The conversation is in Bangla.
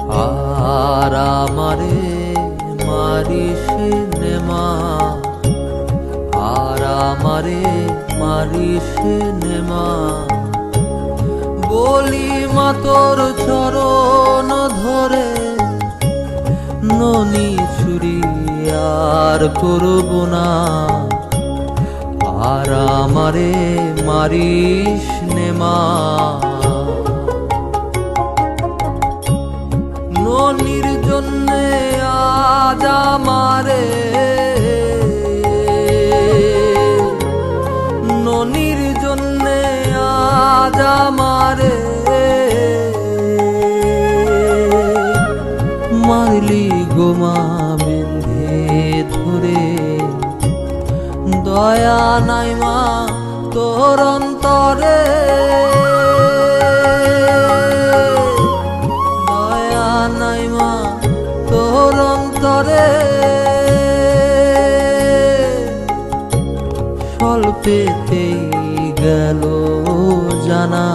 আর আমারে মারিস নে মা, আর আমারে মারিস নে মা। বলি মা তোর চরণ ধরে, ননি ছুরি আর করব না। আর আমারে মারিস নে মা। ননির জন্যে আজ আমারে, ননির জন্যে আজ আমারে মারলি গোমা বেঁধে ধরে। দয়া নাই মা তোর অন্তরে, দয়া নাই মা তোর অন্তরে। স্বল্পেতেই গেল জানা।